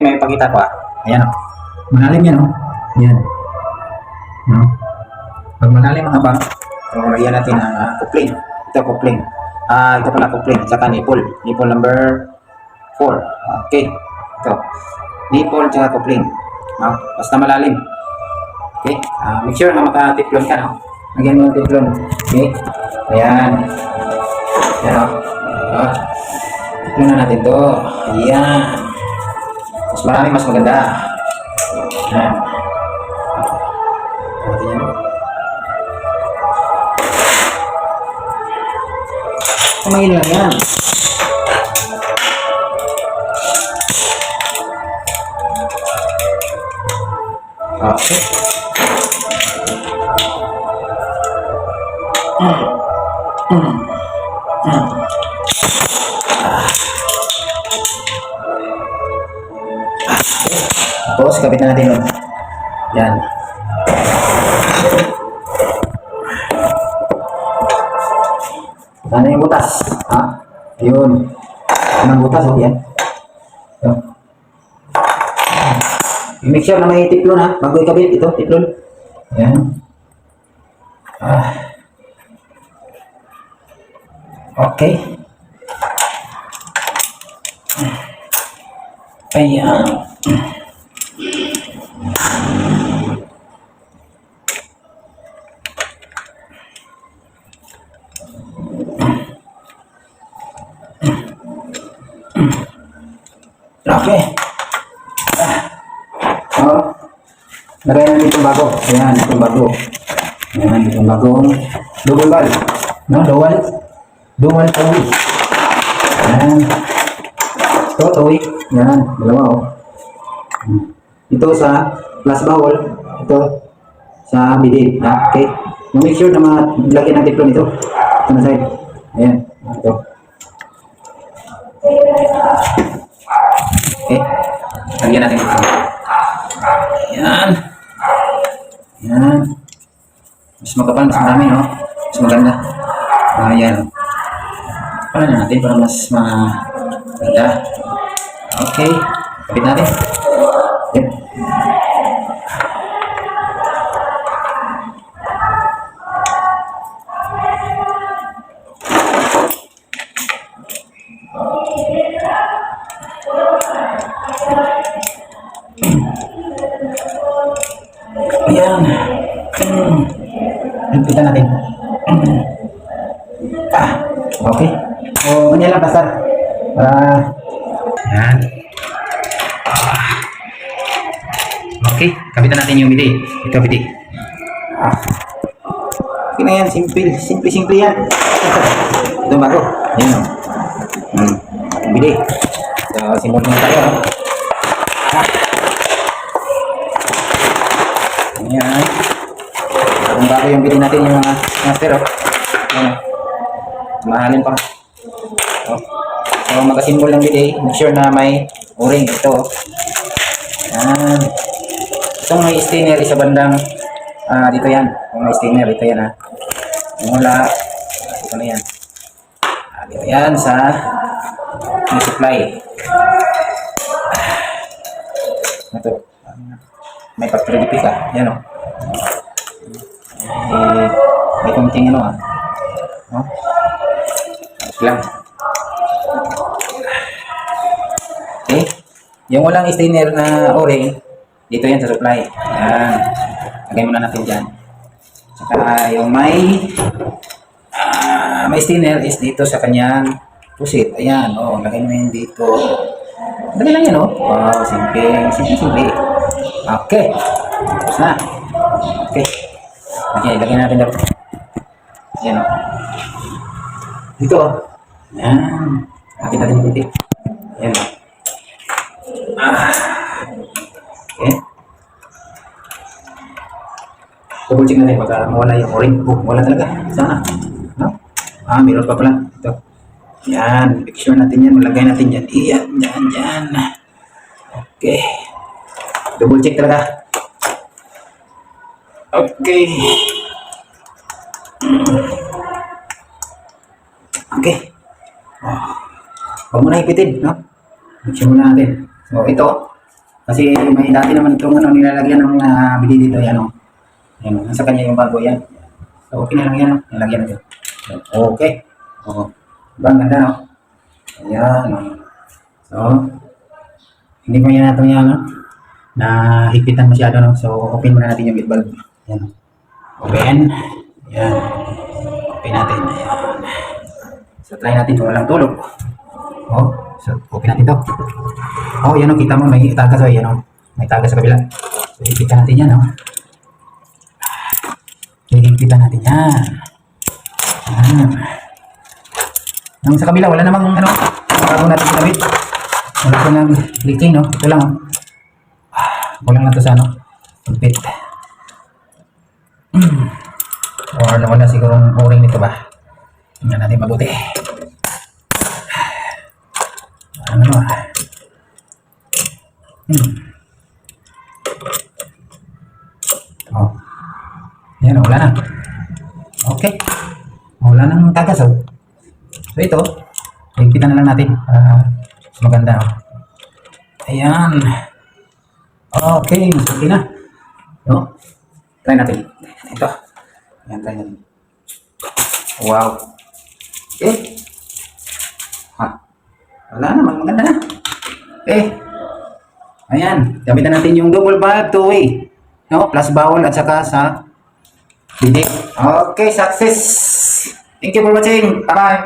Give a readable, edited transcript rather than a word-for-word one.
May pakita ko ah. Ayan o. Malalim yan o. Ayan. No? Pag malalim mga bang, so, lagyan natin ang coupling. Ito coupling. Ito pala coupling. Saka nipple. Nipple number 4. Okay. Ito. Nipple tsaka coupling. No? Basta malalim. Okay. Make sure na maka-tiplon ka. No? Lagyan mo yung tiplon. Okay. Ayan. Ayan o. Tiplon na natin to. Ayan. Mas marami, mas maganda. Ayan. Ayan. Kumain lang yan. Okay. Tapos, kapit na natin yun. Yan. Sana yung butas. Ha? Yun. Anong butas? O, yan. Yun. Make sure na may tiplon ha. Bago ikabit. Ito, tiplon. Yan. Okay. Ayan. Okay. Lagay na itong bago. Ayan, itong bago. Ayan, itong bagong double valve. No, dual tawid. Ayan. Ito, tawid. Ayan, dalawa o. Ito sa plus bawal. Ito sa bidid. Okay. Make sure na malagyan ng tiplon ito. Ito na side. Ayan. Ito. Okay. Lagyan natin ito. Ayan. Ayan. Mas makapal, mas marami, no? Mas maganda. Ayan. Pala na natin para mas maganda. Okay. Kapit natin. Yep. Ayan. Lupitan natin. Okay. So, ganyan lang basta. Ayan. Okay. Kapitan natin yung bidi. Ito bidi. Okay na yan. Simple yan. Ito bago. Ayan o. Bidi. So, simple na tayo. Ayan. Kung bago yung bili natin yung mga master, oh. Ayan. Mahalin pa. Oh. So, magasimbol ng bili. Make sure na may o-ring. Ito, oh. Ayan. Itong may stainer sa bandang dito yan. Kung may stainer, ito yan, ha. Yung wala, ito na yan. Dito yan sa supply. Ito. May factory pick ah. Yan o. May kumiting ano ah. No? Lang. Okay. Yung walang stainer na o-ring, dito yan sa supply. Yan. Lagay muna natin dyan. Saka yung may stainer is dito sa kanyang pusit. Ayan. O. Lagay mo yun dito. Lagay lang yan o. Wow. Simple. Okay. Tapos na. Okay. Okay, lagyan natin daw. Ayan o. Dito o. Ayan. Kapit natin yung puti. Ayan o. Okay. Double check natin baka mawala yung o-ring. Wala talaga. Sana. No? Meron pa pala. Ito. Ayan. Make sure natin yan. Malagay natin yan. Yan. Okay. Double check talaga. Okay. Okay. Huwag mo na ipitin, no? Make sure muna natin. So, ito. Kasi may dati naman itong ano, nilalagyan ng bili dito, yan o. Yan, nasa kanya yung bago yan. So, okay na lang yan, nilagyan natin. Okay. Oo. Diba, ang ganda, no? Ayan. So, hindi mo yan natin yan, no? Na higpitan masyado, no? So, open muna natin yung gate valve. Ayan. Open. Ayan. Open natin. Ayan. So, try natin kung walang tulog. Oh, so, open natin to. Oh, yan, no? Kita mo, may tagas, oh, yan, no? May tagas sa kabila. So, higpitan natin yan, no? Higpitan natin yan. Ayan. Ang sa kabila, wala namang ano, bago natin kinabit. Wala ko nang leaking, no? Ito lang, oh. Kulang lang ito sa ano, pagpit. Or nawala siguro ang o-ring nito ba? Tingnan natin mabuti. Ano ba? Oh. Ayan, wala na. Okay. Wala nang tagas, oh. So ito, higpitan na lang natin para mas maganda. Ayan. Okay, mas okay na. No? Try natin. Ito. Ayan, try natin. Wow. Okay. Ha. Wala naman, maganda na. Okay. Ayan, gamitan natin yung double valve two-way. No? Plus bawal at saka sa bidik. Okay, success. Thank you for watching. Bye-bye.